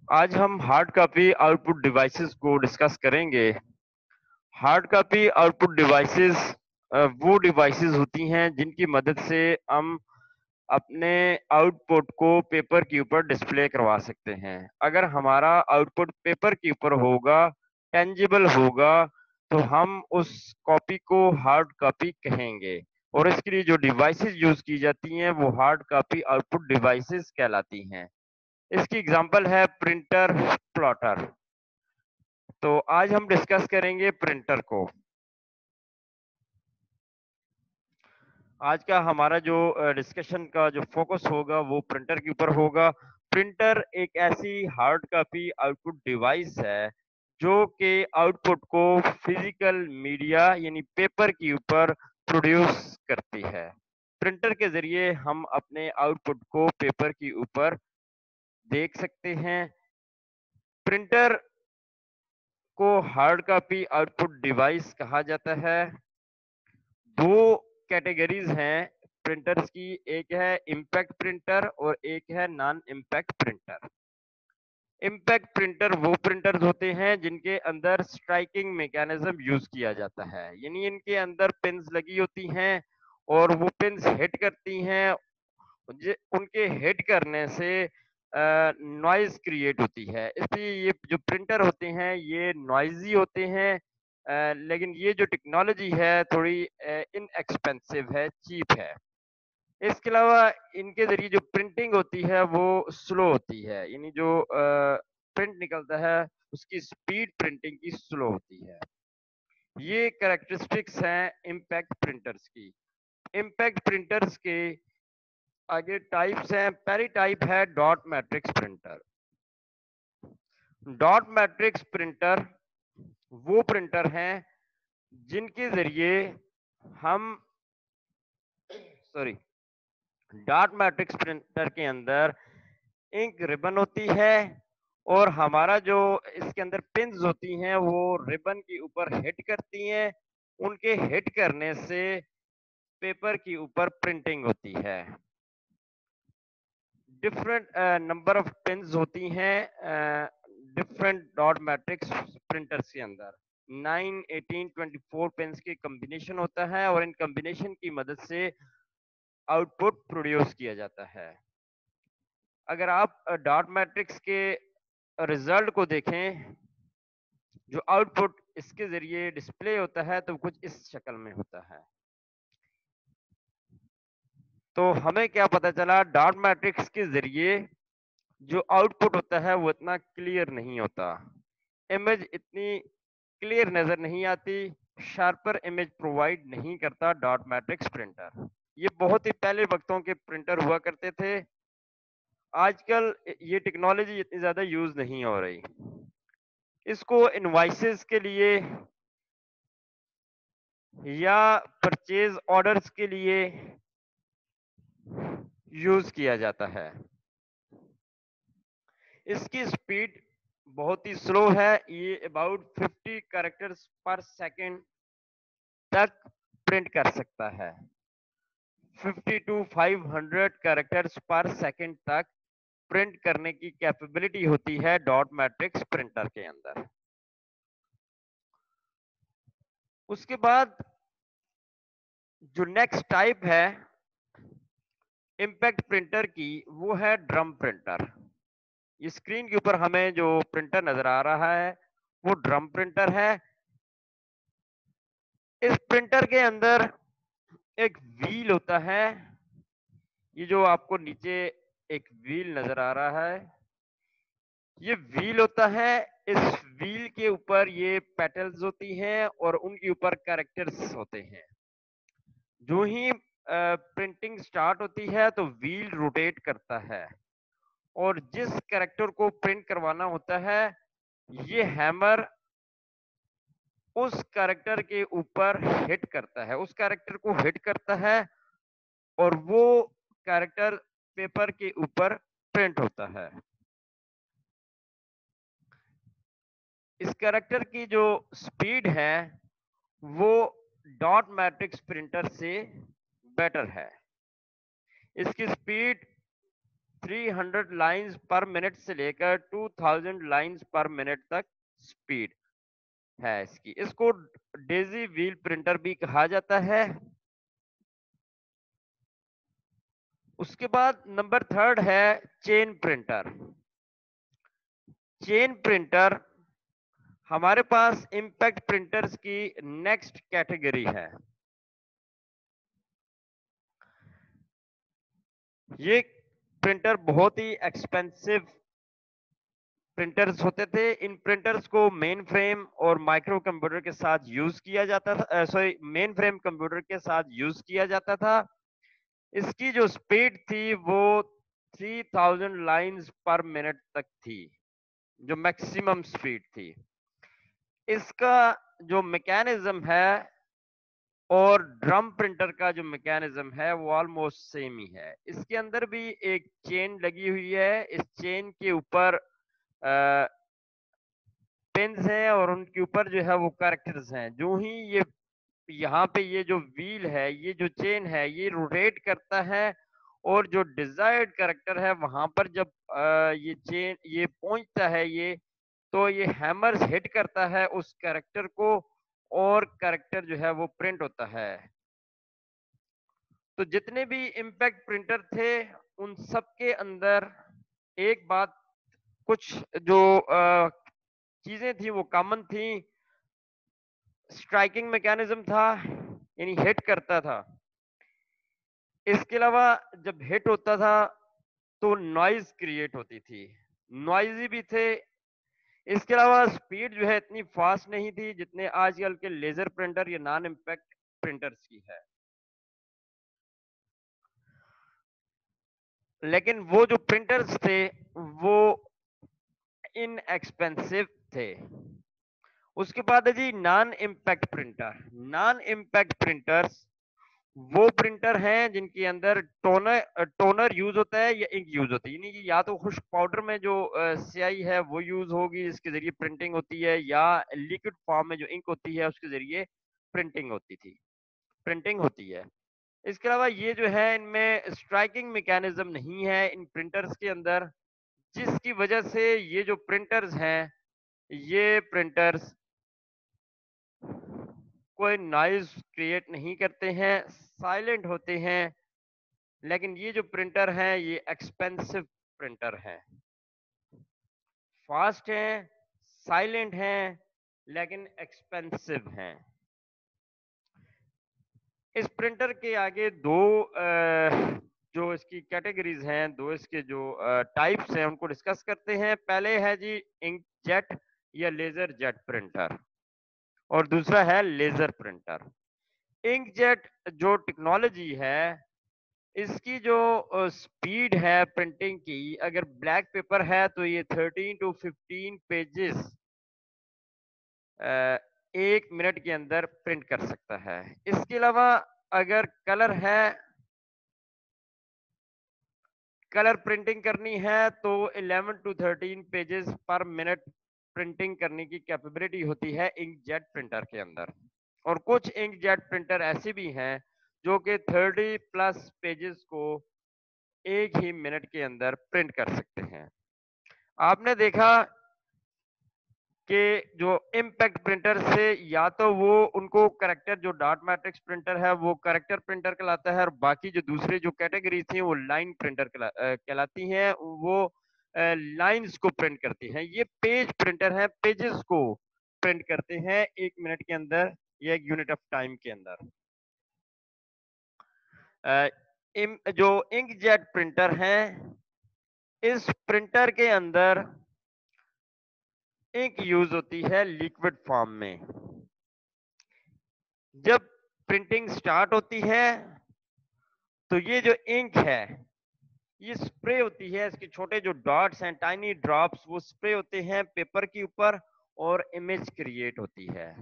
आज हम hard copy output devices को डिस्कस करेंगे। हार्ड कॉपी आउटपुट डिवाइसेस वो डिवाइसेस होती हैं जिनकी मदद से हम अपने आउटपुट को पेपर के ऊपर डिस्प्ले करवा सकते हैं। अगर हमारा आउटपुट पेपर के ऊपर होगा, टेंजिबल होगा, तो हम उस कॉपी को हार्ड कॉपी कहेंगे। और इसके लिए जो डिवाइसेस यूज की जाती हैं वो हार्ड कॉपी आउटपुट डिवाइसेस कहलाती हैं। इसकी एग्जांपल है प्रिंटर, प्लॉटर। तो आज हम डिस्कस करेंगे प्रिंटर को। आज का हमारा जो डिस्कशन का जो फोकस होगा वो प्रिंटर के ऊपर होगा। प्रिंटर एक ऐसी हार्ड कॉपी आउटपुट डिवाइस है जो कि आउटपुट को फिजिकल मीडिया यानी पेपर के ऊपर प्रोड्यूस करती है। प्रिंटर के जरिए हम अपने आउटपुट को पेपर के ऊपर देख सकते हैं। प्रिंटर को हार्ड कॉपी आउटपुट डिवाइस कहा जाता है। दो कैटेगरीज हैं प्रिंटर्स की, एक है इम्पैक्ट प्रिंटर और एक है non impact printer. Impact printer वो प्रिंटर्स होते हैं जिनके अंदर स्ट्राइकिंग मैकेनिज्म यूज किया जाता है, यानी इनके अंदर पिन्स लगी होती हैं और वो पिन्स हिट करती हैं। उनके हिट करने से नॉइज क्रिएट होती है, इसलिए ये जो प्रिंटर होते हैं ये नॉइजी होते हैं। लेकिन ये जो टेक्नोलॉजी है थोड़ी इनएक्सपेंसिव है, चीप है। इसके अलावा इनके जरिए जो प्रिंटिंग होती है वो स्लो होती है, यानी जो प्रिंट निकलता है उसकी स्पीड प्रिंटिंग की स्लो होती है। ये कैरेक्टरिस्टिक्स हैं इम्पैक्ट प्रिंटर्स की। इम्पैक्ट प्रिंटर्स के आगे टाइप्स हैं। पहली टाइप है dot matrix printer. Dot matrix printer वो प्रिंटर हैं जिनके जरिए हम सॉरी डॉट मैट्रिक्स प्रिंटर के अंदर इंक रिबन होती है और हमारा जो इसके अंदर पिन्स होती हैं वो रिबन के ऊपर हिट करती हैं। उनके हिट करने से पेपर के ऊपर प्रिंटिंग होती है। डिफरेंट नंबर ऑफ पिन्स होती हैं डिफरेंट डॉट मैट्रिक्स प्रिंटर्स के अंदर। 9, 18, 24 पिन्स की कॉम्बिनेशन होता है और इन कॉम्बिनेशन की मदद से आउटपुट प्रोड्यूस किया जाता है। अगर आप डॉट मैट्रिक्स के रिजल्ट को देखें, जो आउटपुट इसके जरिए डिस्प्ले होता है तो कुछ इस शक्ल में होता है। तो हमें क्या पता चला, डॉट मैट्रिक्स के जरिए जो आउटपुट होता है वो इतना क्लियर नहीं होता, इमेज इतनी क्लियर नजर नहीं आती, शार्पर इमेज प्रोवाइड नहीं करता डॉट मैट्रिक्स प्रिंटर। ये बहुत ही पहले वक्तों के प्रिंटर हुआ करते थे। आजकल ये टेक्नोलॉजी इतनी ज्यादा यूज नहीं हो रही। इसको इनवाइसेस के लिए या परचेज ऑर्डर्स के लिए यूज किया जाता है। इसकी स्पीड बहुत ही स्लो है, ये अबाउट 50 कैरेक्टर्स पर सेकंड तक प्रिंट कर सकता है। 50 टू 500 कैरेक्टर्स पर सेकंड तक प्रिंट करने की कैपेबिलिटी होती है डॉट मैट्रिक्स प्रिंटर के अंदर। उसके बाद जो नेक्स्ट टाइप है इम्पैक्ट प्रिंटर की वो है ड्रम प्रिंटर। ये स्क्रीन के ऊपर हमें जो प्रिंटर नजर आ रहा है वो ड्रम प्रिंटर है। इस प्रिंटर के अंदर एक व्हील होता है। ये जो आपको नीचे एक व्हील नजर आ रहा है, ये व्हील होता है। इस व्हील के ऊपर ये पेटल्स होती हैं और उनके ऊपर कैरेक्टर्स होते हैं। जो ही प्रिंटिंग स्टार्ट होती है तो व्हील रोटेट करता है और जिस कैरेक्टर को प्रिंट करवाना होता है ये हैमर उस कैरेक्टर के ऊपर हिट करता है, उस कैरेक्टर को हिट करता है और वो कैरेक्टर पेपर के ऊपर प्रिंट होता है। इस कैरेक्टर की जो स्पीड है वो डॉट मैट्रिक्स प्रिंटर से बेटर है। इसकी स्पीड 300 लाइंस पर मिनट से लेकर 2000 लाइंस पर मिनट तक स्पीड है इसकी। इसको डेजी व्हील प्रिंटर भी कहा जाता है। उसके बाद नंबर 3 है चेन प्रिंटर। चेन प्रिंटर हमारे पास इंपैक्ट प्रिंटर्स की नेक्स्ट कैटेगरी है। ये प्रिंटर बहुत ही एक्सपेंसिव प्रिंटर्स होते थे। इन प्रिंटर्स को मेन फ्रेम और माइक्रो कंप्यूटर के साथ यूज किया जाता था, सॉरी मेन फ्रेम कंप्यूटर के साथ यूज किया जाता था। इसकी जो स्पीड थी वो 3000 लाइंस पर मिनट तक थी, जो मैक्सिमम स्पीड थी। इसका जो मैकेनिज्म है और ड्रम प्रिंटर का जो मैकेनिज्म है वो ऑलमोस्ट सेम ही है। इसके अंदर भी एक चेन लगी हुई है। इस चेन के ऊपर पिन्स हैं और उनके ऊपर जो है वो कैरेक्टर्स हैं। जो ही ये यहाँ पे ये जो व्हील है, ये जो चेन है, ये रोटेट करता है और जो डिजायर्ड कैरेक्टर है वहां पर जब ये चेन ये पहुंचता है, ये तो ये हैमर्स हिट करता है उस कैरेक्टर को और कैरेक्टर जो है वो प्रिंट होता है। तो जितने भी इम्पैक्ट प्रिंटर थे उन सब के अंदर एक बात, कुछ जो चीजें थी वो कॉमन थी। स्ट्राइकिंग मैकेनिज्म था, यानी हिट करता था। इसके अलावा जब हिट होता था तो नॉइज क्रिएट होती थी, नॉइजी भी थे। इसके अलावा स्पीड जो है इतनी फास्ट नहीं थी जितने आजकल के लेजर प्रिंटर या नॉन इम्पैक्ट प्रिंटर्स की है। लेकिन वो जो प्रिंटर्स थे वो इनएक्सपेंसिव थे। उसके बाद है जी non impact printer. Non impact printers वो प्रिंटर हैं जिनके अंदर टोनर यूज होता है या इंक यूज होती है। यानी कि या तो खुश्क पाउडर में जो स्याही है वो यूज होगी जिसके जरिए प्रिंटिंग होती है, या लिक्विड फॉर्म में जो इंक होती है उसके जरिए प्रिंटिंग होती है। इसके अलावा ये जो है इनमें स्ट्राइकिंग मैकेनिज्म नहीं है इन प्रिंटर्स के अंदर, जिसकी वजह से ये जो प्रिंटर्स हैं, ये प्रिंटर्स कोई नॉइज क्रिएट नहीं करते हैं, साइलेंट होते हैं। लेकिन ये जो प्रिंटर हैं ये एक्सपेंसिव प्रिंटर हैं, फास्ट हैं, साइलेंट हैं, लेकिन एक्सपेंसिव हैं। इस प्रिंटर के आगे दो जो इसकी कैटेगरीज हैं, दो इसके जो टाइप्स हैं उनको डिस्कस करते हैं। पहले है जी इंकजेट या लेजर जेट प्रिंटर और दूसरा है लेजर प्रिंटर। इंकजेट जो टेक्नोलॉजी है, इसकी जो स्पीड है प्रिंटिंग की, अगर ब्लैक पेपर है तो ये 13 टू 15 पेजेस 1 मिनट के अंदर प्रिंट कर सकता है। इसके अलावा अगर कलर है, कलर प्रिंटिंग करनी है तो 11 to 13 pages per minute printing करने की कैपेबिलिटी होती है इंकजेट प्रिंटर के अंदर। और कुछ इंकजेट प्रिंटर ऐसे भी हैं जो कि 30+ पेजेस को एक ही मिनट के अंदर प्रिंट कर सकते हैं। आपने देखा कि जो इम्पैक्ट प्रिंटर से या तो वो उनको करेक्टर, जो डॉट मैट्रिक्स प्रिंटर है वो करेक्टर प्रिंटर कहलाता है, और बाकी जो दूसरे जो कैटेगरी थी वो लाइन प्रिंटर कहलाती हैं। वो लाइंस को प्रिंट करती हैं। ये पेज प्रिंटर है, पेजेस को प्रिंट करते हैं 1 मिनट के अंदर या 1 यूनिट ऑफ टाइम के अंदर। जो इंकजेट प्रिंटर है, इस प्रिंटर के अंदर इंक यूज होती है लिक्विड फॉर्म में। जब प्रिंटिंग स्टार्ट होती है तो ये जो इंक है ये स्प्रे होती है, इसके छोटे जो डॉट्स हैं, टाइनी ड्रॉप्स, वो स्प्रे होते हैं पेपर के ऊपर और इमेज क्रिएट होती है।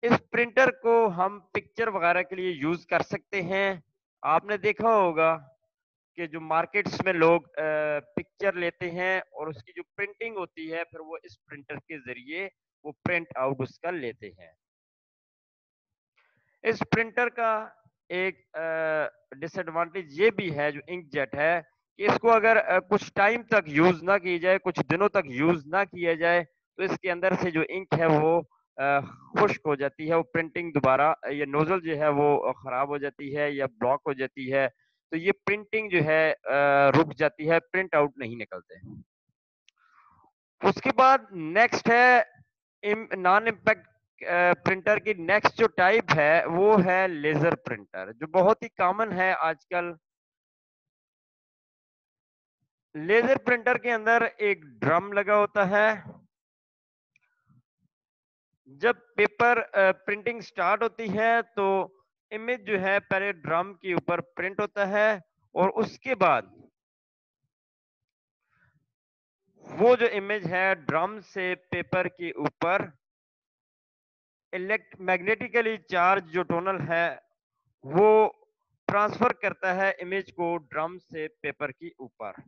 इस प्रिंटर को हम पिक्चर वगैरह के लिए यूज कर सकते हैं। आपने देखा होगा कि जो मार्केट्स में लोग पिक्चर लेते हैं और उसकी जो प्रिंटिंग होती है फिर वो इस प्रिंटर के जरिए वो प्रिंट आउट उसका लेते हैं। इस प्रिंटर का एक डिसएडवांटेज ये भी है जो इंकजेट है कि इसको अगर कुछ टाइम तक यूज़ ना की जाए, कुछ दिनों तक यूज़ ना किया जाए, तो इसके अंदर से जो इंक है वो अ, खुश्क हो जाती है, वो प्रिंटिंग दोबारा ये नोज़ल जो है वो खराब हो जाती है या ब्लॉक हो जाती है, तो ये प्रिंटिंग जो है रुक जाती है, प्रिंट आउट नहीं निकलते। उसके बाद नेक्स्ट है नॉन इम्पैक्ट प्रिंटर की नेक्स्ट जो टाइप है वो है लेजर प्रिंटर, जो बहुत ही कॉमन है आजकल। लेजर प्रिंटर के अंदर एक ड्रम लगा होता है। जब पेपर प्रिंटिंग स्टार्ट होती है तो इमेज जो है पहले ड्रम के ऊपर प्रिंट होता है और उसके बाद वो जो इमेज है ड्रम से पेपर के ऊपर मैग्नेटिकली चार्ज जो टोनल है वो ट्रांसफर करता है इमेज को ड्रम से पेपर के ऊपर।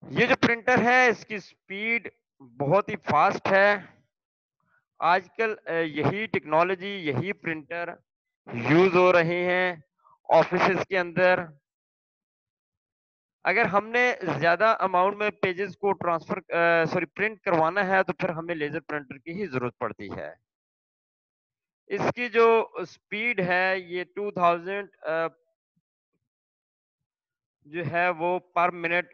ये जो प्रिंटर है इसकी स्पीड बहुत ही फास्ट है। आजकल यही टेक्नोलॉजी, यही प्रिंटर यूज हो रहे हैं ऑफिसेस के अंदर। अगर हमने ज्यादा अमाउंट में पेजेस को प्रिंट करवाना है तो फिर हमें लेजर प्रिंटर की ही जरूरत पड़ती है। इसकी जो स्पीड है ये 2000 जो है वो पर मिनट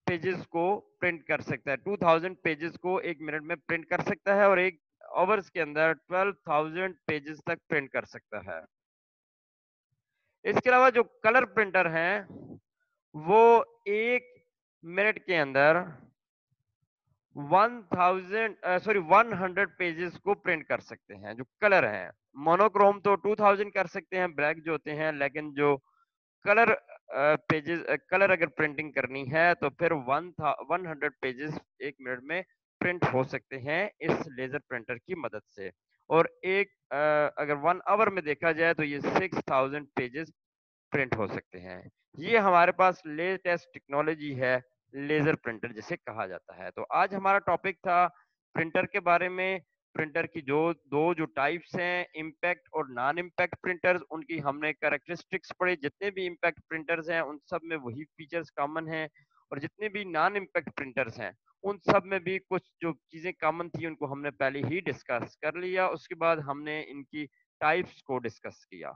पेजेस को प्रिंट कर सकता है। 2000 पेजेस को 1 मिनट में प्रिंट कर सकता है और 1 आवर्स के अंदर 12,000 पेजेस तक प्रिंट कर सकता है। इसके अलावा जो कलर प्रिंटर हैं, वो 1 मिनट के अंदर 100 पेजेस को प्रिंट कर सकते हैं, जो कलर हैं। मोनोक्रोम तो 2000 कर सकते हैं, ब्लैक जो होते हैं, लेकिन जो कलर कलर अगर प्रिंटिंग करनी है तो फिर 100 पेजेस 1 मिनट में प्रिंट हो सकते हैं इस लेजर प्रिंटर की मदद से। और अगर 1 आवर में देखा जाए तो ये 6000 पेजेस प्रिंट हो सकते हैं। ये हमारे पास लेटेस्ट टेक्नोलॉजी है, लेजर प्रिंटर जिसे कहा जाता है। तो आज हमारा टॉपिक था प्रिंटर के बारे में। प्रिंटर की जो दो जो टाइप्स हैं, इम्पैक्ट और नॉन इम्पैक्ट प्रिंटर्स, उनकी हमने कैरेक्टरिस्टिक्स पढ़े। जितने भी इम्पैक्ट प्रिंटर्स हैं उन सब में वही फीचर्स कॉमन हैं, और जितने भी नॉन इम्पैक्ट प्रिंटर्स हैं उन सब में भी कुछ जो चीजें कॉमन थी उनको हमने पहले ही डिस्कस कर लिया। उसके बाद हमने इनकी टाइप्स को डिस्कस किया।